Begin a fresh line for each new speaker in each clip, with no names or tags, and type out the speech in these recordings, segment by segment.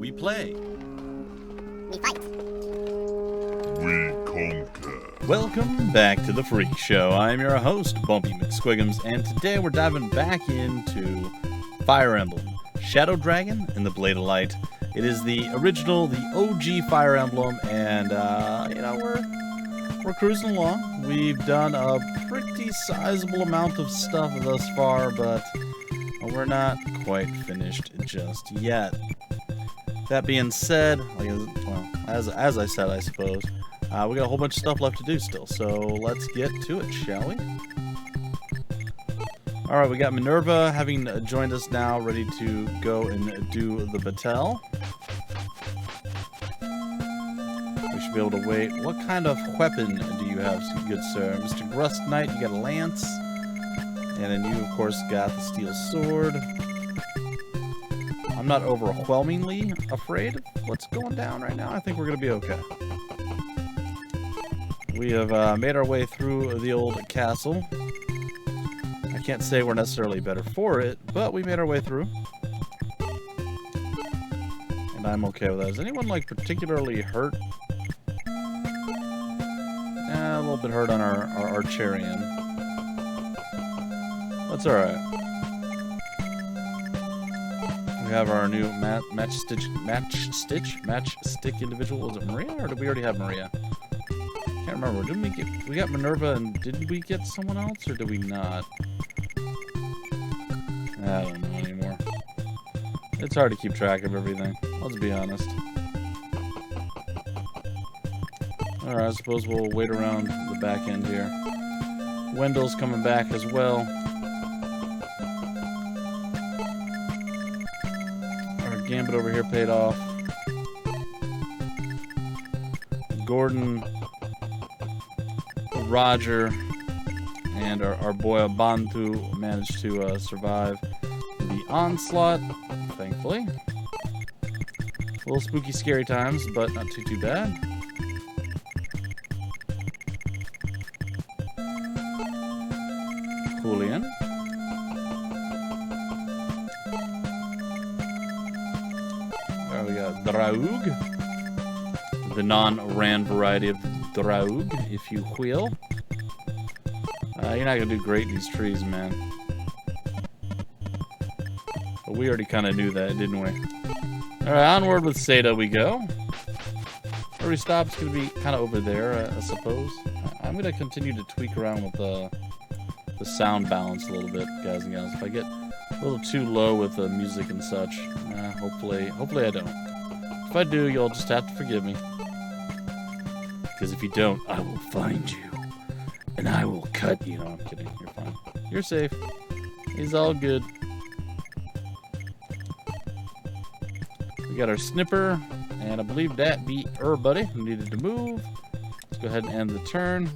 We play.
We fight.
We conquer.
Welcome back to The Freak Show. I'm your host, Bumpy McSquiggums, and today we're diving back into Fire Emblem, Shadow Dragon and the Blade of Light. It is the original, the OG Fire Emblem, and, we're cruising along. We've done a pretty sizable amount of stuff thus far, but we're not quite finished just yet. That being said, as I said, I suppose, we got a whole bunch of stuff left to do still, so let's get to it, shall we? Alright, we got Minerva having joined us now, ready to go and do the battle. We should be able to wait. What kind of weapon do you have, good sir? Mr. Grust Knight, you got a lance. And then you, of course, got the steel sword. I'm not overwhelmingly afraid of what's going down right now. I think we're going to be okay. We have made our way through the old castle. I can't say we're necessarily better for it, but we made our way through. And I'm okay with that. Is anyone, like, particularly hurt? A little bit hurt on our Archerian. That's alright. We have our new matchstick individual. Was it Maria, or did we already have Maria? Can't remember. Didn't we got Minerva, and did we get someone else, or did we not? I don't know anymore. It's hard to keep track of everything. Let's be honest. Alright, I suppose we'll wait around the back end here. Wendell's coming back as well. Our gambit over here paid off. Gordon, Roger, and our boy Abantu managed to survive the onslaught, thankfully. A little spooky, scary times, but not too bad. Julian. There we got Draug. The non-Rand variety of Draug, if you will. You're not going to do great in these trees, man. But we already kind of knew that, didn't we? Alright, onward with Seda we go. Where we stop is going to be kind of over there, I suppose. I'm going to continue to tweak around with the sound balance a little bit, guys and gals. If I get a little too low with the music and such, hopefully I don't. If I do, you'll just have to forgive me. Because if you don't, I will find you. And I will cut you. No, I'm kidding. You're fine. You're safe. He's all good. We got our snipper. And I believe that beat everybody who needed to move. Let's go ahead and end the turn.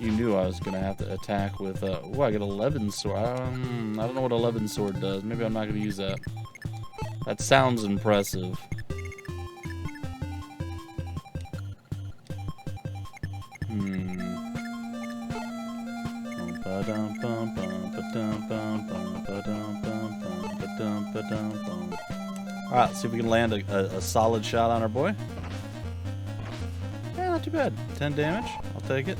You knew I was gonna have to attack with oh, I got 11 sword. I don't know what 11 sword does. Maybe I'm not gonna use that. That sounds impressive. Alright, let's see if we can land a solid shot on our boy. Yeah, not too bad. 10 damage. I'll take it.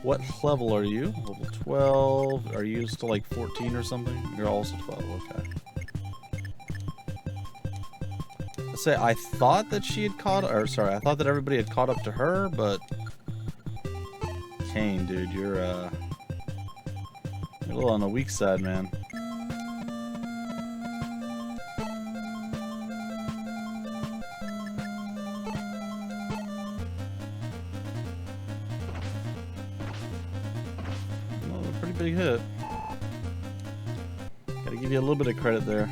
What level are you? Level 12. Are you still like 14 or something? You're also 12. Okay. Let's say I thought that she had caught, or sorry, I thought that everybody had caught up to her, but Kane, dude, you're a little on the weak side, man. Big hit. Gotta give you a little bit of credit there.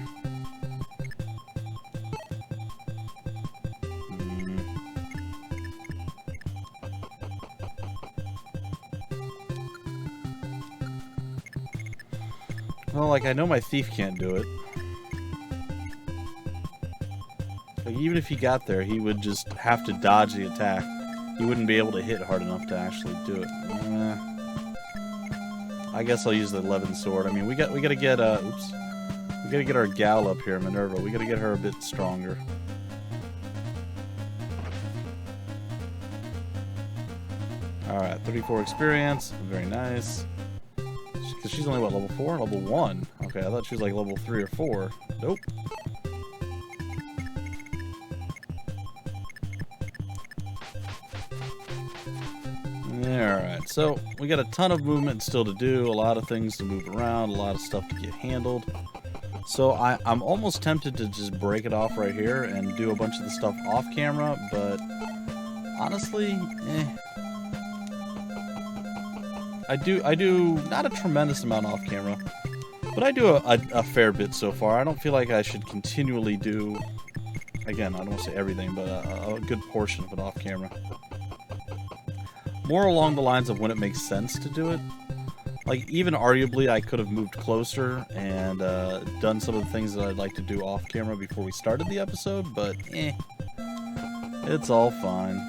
Well, like, I know my thief can't do it. Like, even if he got there, he would just have to dodge the attack. He wouldn't be able to hit hard enough to actually do it. I guess I'll use the 11 sword. I mean, we gotta get oops. We gotta get our gal up here, Minerva. We gotta get her a bit stronger. Alright, 34 experience. Very nice. Because she's only, what, level 4? Level 1. Okay, I thought she was like level 3 or 4. Nope. Alright, so we got a ton of movement still to do, a lot of things to move around, a lot of stuff to get handled. So I'm almost tempted to just break it off right here and do a bunch of the stuff off camera, but honestly, I do not a tremendous amount off camera, but I do a fair bit so far. I don't feel like I should continually do, again, I don't want to say everything, but a good portion of it off camera. More along the lines of when it makes sense to do it. Like, even arguably, I could have moved closer and done some of the things that I'd like to do off camera before we started the episode, but it's all fine.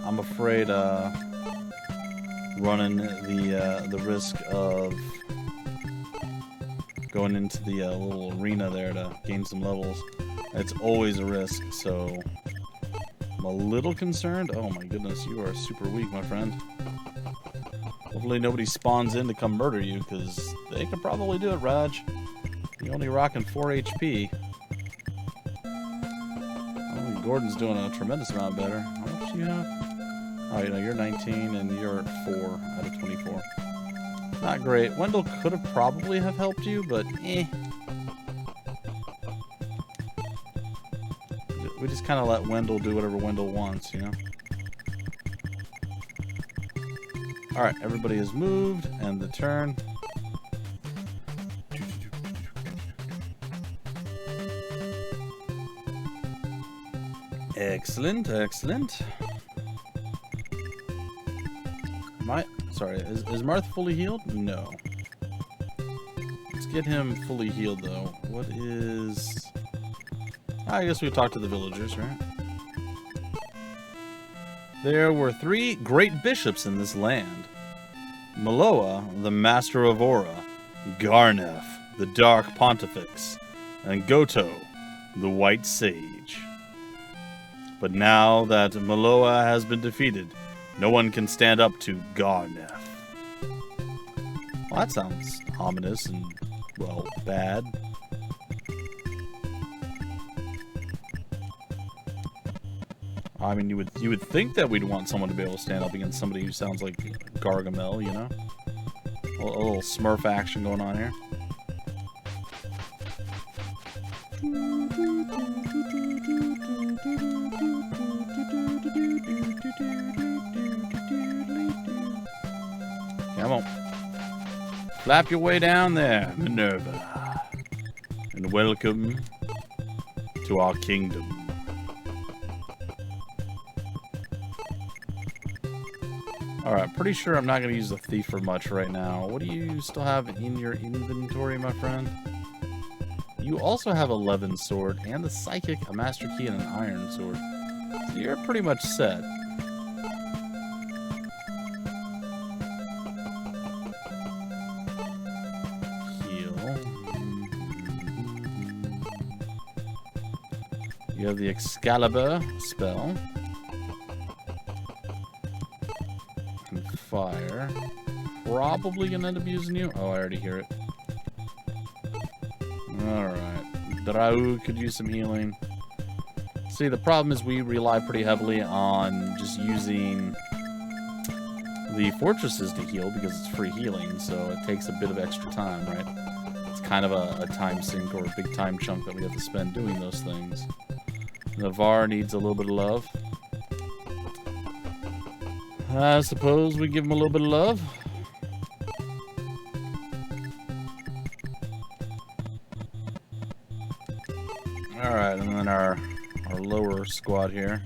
I'm afraid running the risk of going into the little arena there to gain some levels. It's always a risk, so I'm a little concerned. Oh my goodness, you are super weak, my friend. Hopefully nobody spawns in to come murder you, because they could probably do it, Raj. You're only rocking 4 HP. Oh, Gordon's doing a tremendous amount better. How much do you have? Oh, you know, you're 19 and you're 4 out of 24. Not great. Wendell could have probably have helped you, but we just kind of let Wendell do whatever Wendell wants, you know? Alright, everybody has moved, and the turn. Excellent, excellent. Sorry, is Marth fully healed? No. Let's get him fully healed, though. What is... I guess we talked to the villagers, right? There were 3 great bishops in this land. Maloa, the master of Aura, Garnef, the dark pontifex, and Goto, the white sage. But now that Maloa has been defeated, no one can stand up to Garnef. Well, that sounds ominous and, well, bad. I mean, you would think that we'd want someone to be able to stand up against somebody who sounds like Gargamel, you know? A little Smurf action going on here. Come on. Flap your way down there, Minerva. And welcome to our kingdom. Alright, pretty sure I'm not going to use the thief for much right now. What do you still have in your inventory, my friend? You also have 11 sword and a psychic, a master key, and an iron sword. So you're pretty much set. Heal. You have the Excalibur spell. Fire. Probably gonna end up using you. Oh, I already hear it. Alright. Drau could use some healing. See, the problem is we rely pretty heavily on just using the fortresses to heal because it's free healing, so it takes a bit of extra time, right? It's kind of a time sink or a big time chunk that we have to spend doing those things. Navarre needs a little bit of love. I suppose we give him a little bit of love. Alright, and then our lower squad here.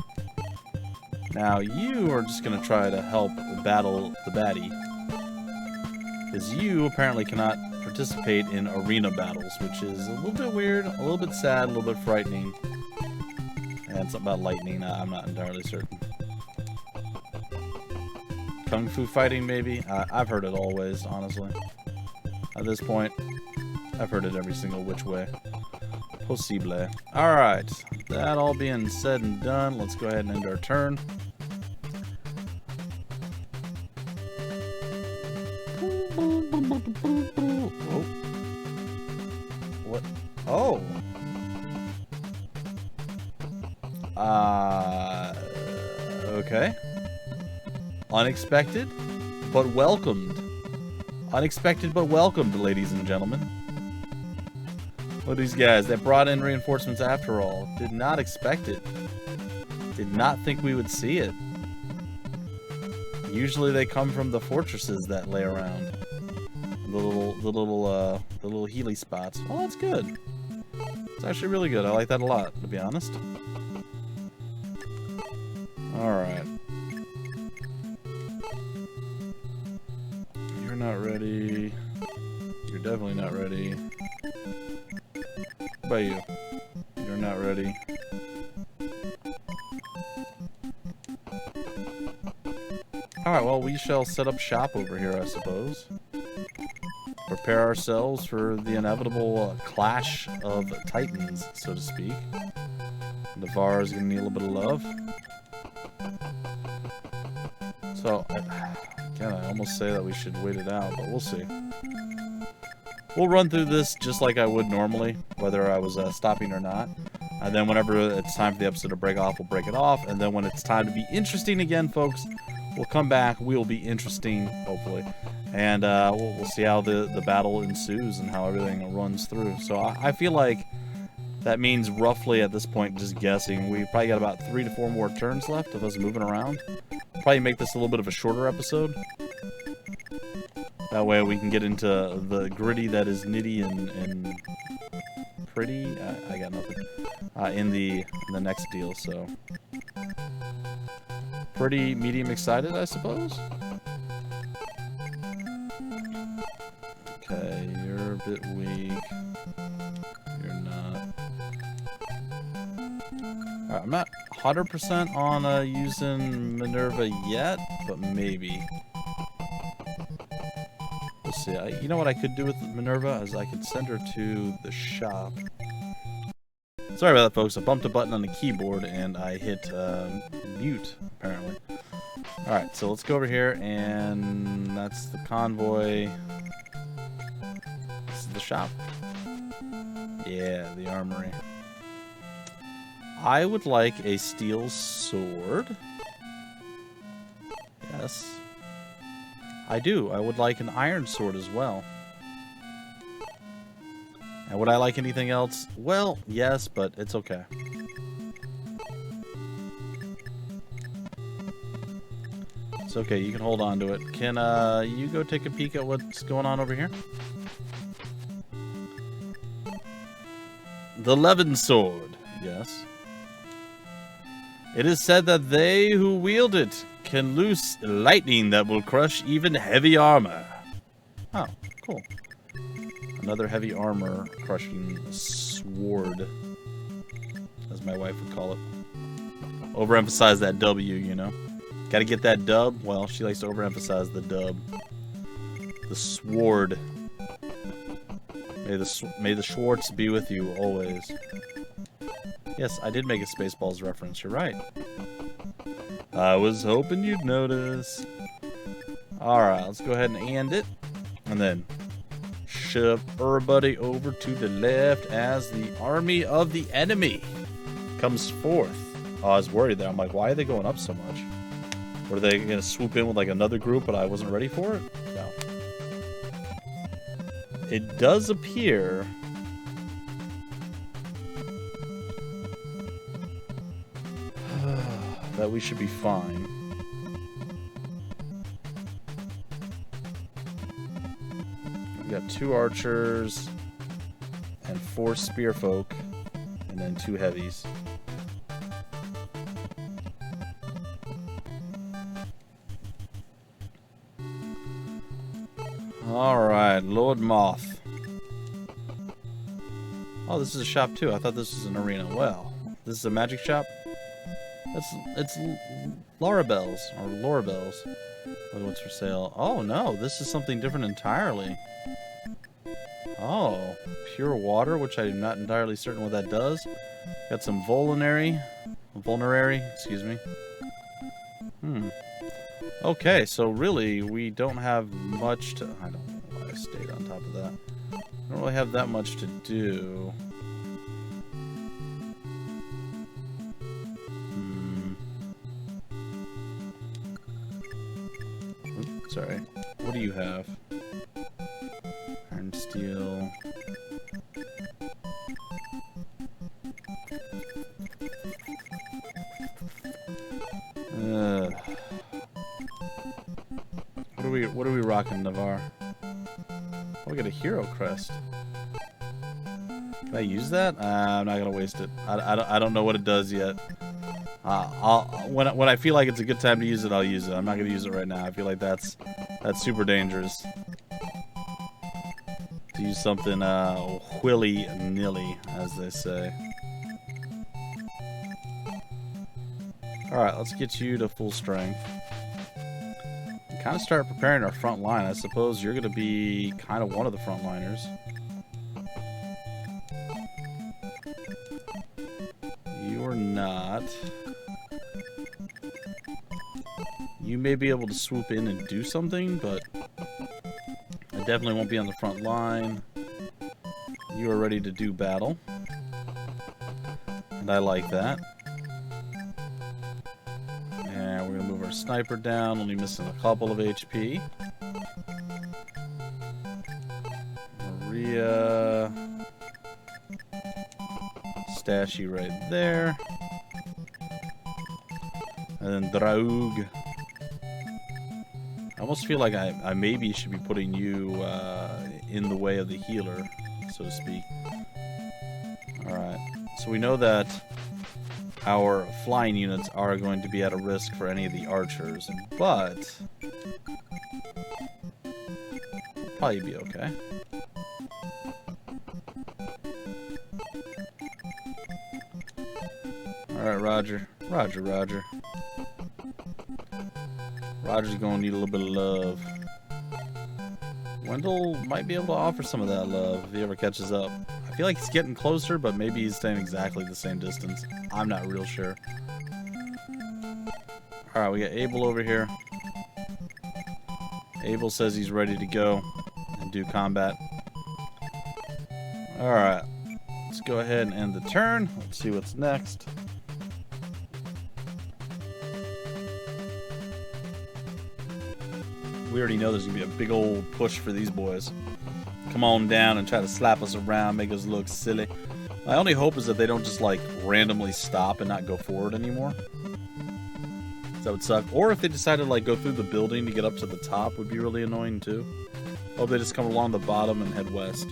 Now, you are just going to try to help battle the baddie. Because you apparently cannot participate in arena battles, which is a little bit weird, a little bit sad, a little bit frightening. And something about lightning, I'm not entirely certain. Kung Fu fighting, maybe? I've heard it always, honestly. At this point, I've heard it every single which way. Possible. Alright, that all being said and done, let's go ahead and end our turn. Oh. What? Oh! Okay. Unexpected, but welcomed. Unexpected, but welcomed, ladies and gentlemen. Look at these guys. They brought in reinforcements after all. Did not expect it. Did not think we would see it. Usually they come from the fortresses that lay around. The little Healy spots. Well, that's good. It's actually really good. I like that a lot, to be honest. Alright. You're not ready. You're definitely not ready. What about you? You're not ready. Alright, well, we shall set up shop over here, I suppose. Prepare ourselves for the inevitable clash of titans, so to speak. Navarre is going to need a little bit of love. So, again, I almost say that we should wait it out, but we'll see. We'll run through this just like I would normally, whether I was stopping or not. And then whenever it's time for the episode to break off, we'll break it off. And then when it's time to be interesting again, folks, we'll come back. We'll be interesting, hopefully. And we'll see how the battle ensues and how everything runs through. So I feel like that means roughly at this point, just guessing, we probably got about 3 to 4 more turns left of us moving around. Probably make this a little bit of a shorter episode. That way we can get into the gritty that is nitty and pretty. I got nothing. In the next deal, so. Pretty medium excited, I suppose. Okay, you're a bit weak. You're not. Alright, I'm not 100% on using Minerva yet, but maybe. We'll see. You know what I could do with Minerva is I could send her to the shop. Sorry about that, folks. I bumped a button on the keyboard and I hit mute, apparently. Alright, so let's go over here, and that's the convoy. This is the shop. Yeah, the armory. I would like a steel sword. Yes. I do. I would like an iron sword as well. And would I like anything else? Well, yes, but it's okay. It's okay. You can hold on to it. Can you go take a peek at what's going on over here? The Levin sword. Yes. It is said that they who wield it can loose lightning that will crush even heavy armor. Oh, cool. Another heavy armor crushing sword, as my wife would call it. Overemphasize that W, you know. Gotta get that dub. Well, she likes to overemphasize the dub. The sword. May the Schwartz be with you always. Yes, I did make a Spaceballs reference. You're right. I was hoping you'd notice. Alright, let's go ahead and end it. And then shove everybody over to the left as the army of the enemy comes forth. Oh, I was worried there. I'm like, why are they going up so much? Were they going to swoop in with like another group, but I wasn't ready for it? No. It does appear that we should be fine. We've got 2 archers and 4 spearfolk, and then 2 heavies. Alright, Lord Moth. Oh, this is a shop too. I thought this was an arena. Well, this is a magic shop. It's Laurabelle's or Laurabelle's. What's for sale? Oh no, this is something different entirely. Oh, pure water, which I'm not entirely certain what that does. Got some vulnerary, excuse me. Okay, so really, we don't have much to... I don't know why I stayed on top of that. I don't really have that much to do. Oops, sorry. What do you have? Iron, steel... What are we rocking, Navarre? Oh, we got a hero crest. Can I use that? I'm not gonna waste it. I don't know what it does yet. When I feel like it's a good time to use it, I'll use it. I'm not gonna use it right now. I feel like that's super dangerous. To use something willy-nilly, as they say. All right, let's get you to full strength. Kind of start preparing our front line. I suppose you're going to be kind of one of the front liners. You are not. You may be able to swoop in and do something, but I definitely won't be on the front line. You are ready to do battle. And I like that. Our sniper down, only missing a couple of HP. Maria. Stashy right there. And then Draug. I almost feel like I maybe should be putting you in the way of the healer, so to speak. Alright, so we know that our flying units are going to be at a risk for any of the archers, but we'll probably be okay. Alright, Roger. Roger. Roger's gonna need a little bit of love. Wendell might be able to offer some of that love if he ever catches up. I feel like he's getting closer, but maybe he's staying exactly the same distance. I'm not real sure. Alright, we got Abel over here. Abel says he's ready to go and do combat. Alright, let's go ahead and end the turn. Let's see what's next. We already know there's going to be a big old push for these boys. Come on down and try to slap us around, make us look silly. My only hope is that they don't just, like, randomly stop and not go forward anymore. That would suck. Or if they decided to, like, go through the building to get up to the top, would be really annoying, too. Or they just come along the bottom and head west.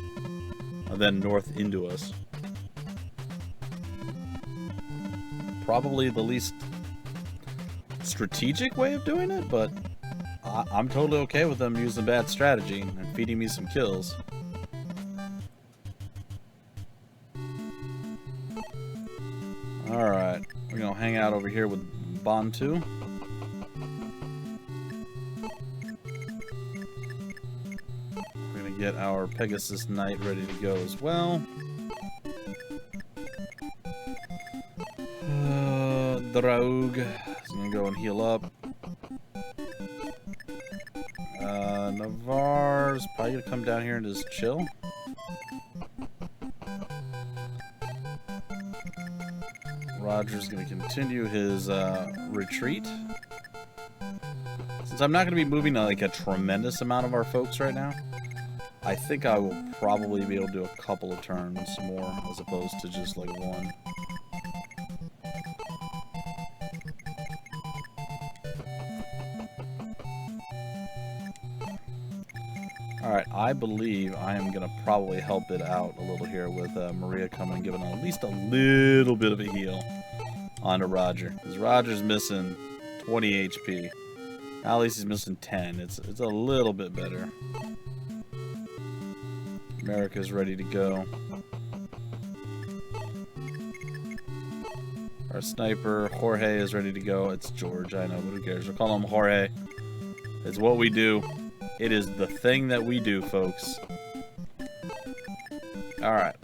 And then north into us. Probably the least strategic way of doing it, but I'm totally okay with them using bad strategy and feeding me some kills. Alright, we're gonna hang out over here with Bantu. We're gonna get our Pegasus Knight ready to go as well. Draug is gonna go and heal up. Navarre's probably gonna come down here and just chill. Roger's gonna continue his retreat. Since I'm not gonna be moving like a tremendous amount of our folks right now, I think I will probably be able to do a couple of turns more as opposed to just like one. Alright, I believe I am going to probably help it out a little here with Maria coming and giving at least a little bit of a heal onto Roger. Because Roger's missing 20 HP. At least he's missing 10. It's a little bit better. America's ready to go. Our sniper, Jorge, is ready to go. It's George, I know, but who cares? We'll call him Jorge. It's what we do. It is the thing that we do, folks. Alright.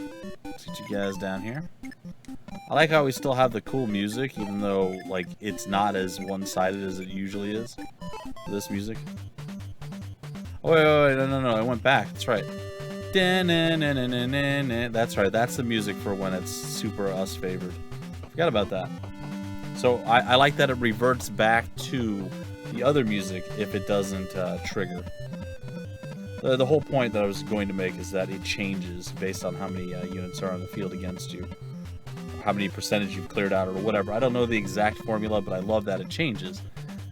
Let's get you guys down here. I like how we still have the cool music, even though, like, it's not as one-sided as it usually is. This music. Oh, wait, no, it went back. That's right. That's right, that's the music for when it's super us favored. Forgot about that. So I like that it reverts back to the other music if it doesn't trigger. The whole point that I was going to make is that it changes based on how many units are on the field against you. How many percentage you've cleared out or whatever. I don't know the exact formula, but I love that it changes.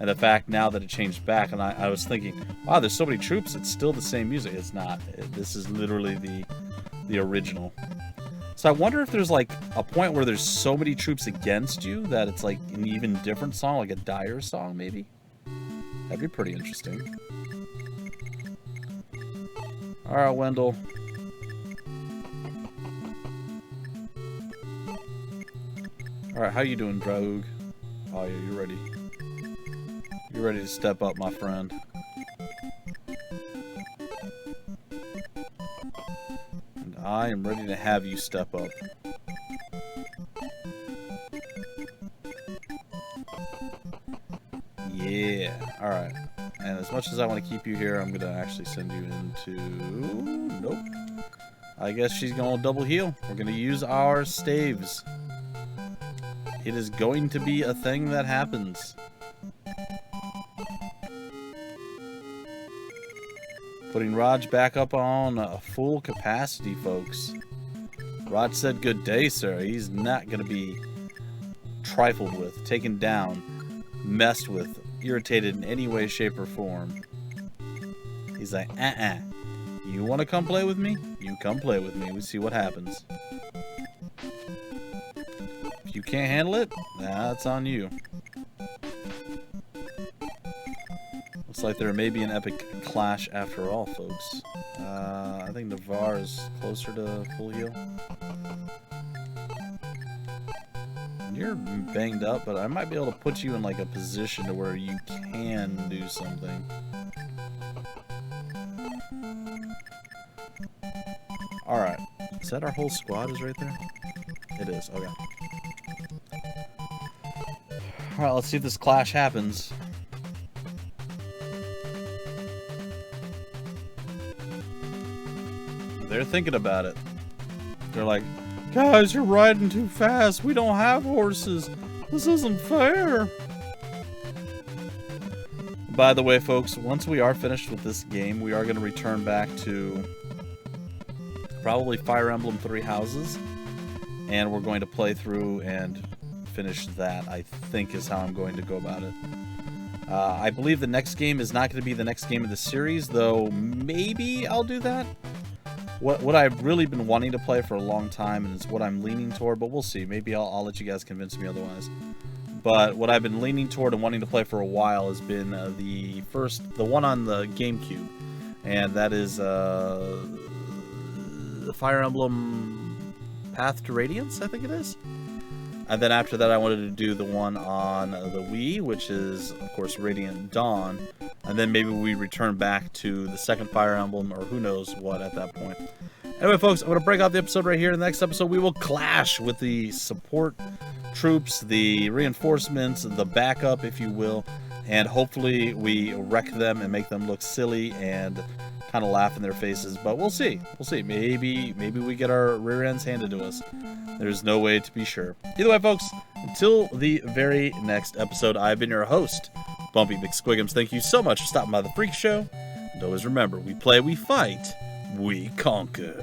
And the fact now that it changed back, and I was thinking, wow, there's so many troops, it's still the same music. It's not. This is literally the original. So I wonder if there's like a point where there's so many troops against you that it's like an even different song, like a dire song maybe? That'd be pretty interesting. Alright, Wendell. Alright, how you doing, Draug? Oh yeah, you're ready. You're ready to step up, my friend. And I am ready to have you step up. Yeah, alright. And as much as I want to keep you here, I'm going to actually send you into... Nope. I guess she's going to double heal. We're going to use our staves. It is going to be a thing that happens. Putting Raj back up on full capacity, folks. Raj said good day, sir. He's not going to be trifled with, taken down, messed with, irritated in any way, shape, or form. He's like, you want to come play with me? You come play with me. We see what happens. If you can't handle it, that's on you. Looks like there may be an epic clash after all, folks. I think Navarre is closer to full heal. You're banged up, but I might be able to put you in like a position to where you can do something. Alright. Is that our whole squad is right there? It is, okay. Alright, let's see if this clash happens. They're thinking about it. They're like, guys, you're riding too fast. We don't have horses. This isn't fair. By the way, folks, once we are finished with this game, we are going to return back to probably Fire Emblem 3 Houses. And we're going to play through and finish that, I think is how I'm going to go about it. I believe the next game is not going to be the next game of the series, though maybe I'll do that. What I've really been wanting to play for a long time, and it's what I'm leaning toward, but we'll see. Maybe I'll let you guys convince me otherwise. But what I've been leaning toward and wanting to play for a while has been the one on the GameCube. And that is the Fire Emblem Path to Radiance, I think it is. And then after that, I wanted to do the one on the Wii, which is, of course, Radiant Dawn. And then maybe we return back to the second Fire Emblem, or who knows what at that point. Anyway, folks, I'm going to break out the episode right here. In the next episode, we will clash with the support troops, the reinforcements, the backup, if you will. And hopefully we wreck them and make them look silly and kind of laugh in their faces. But we'll see. We'll see. Maybe we get our rear ends handed to us. There's no way to be sure. Either way, folks, until the very next episode, I've been your host, Bumpy McSquigums. Thank you so much for stopping by the Freak Show. And always remember, we play, we fight, we conquer.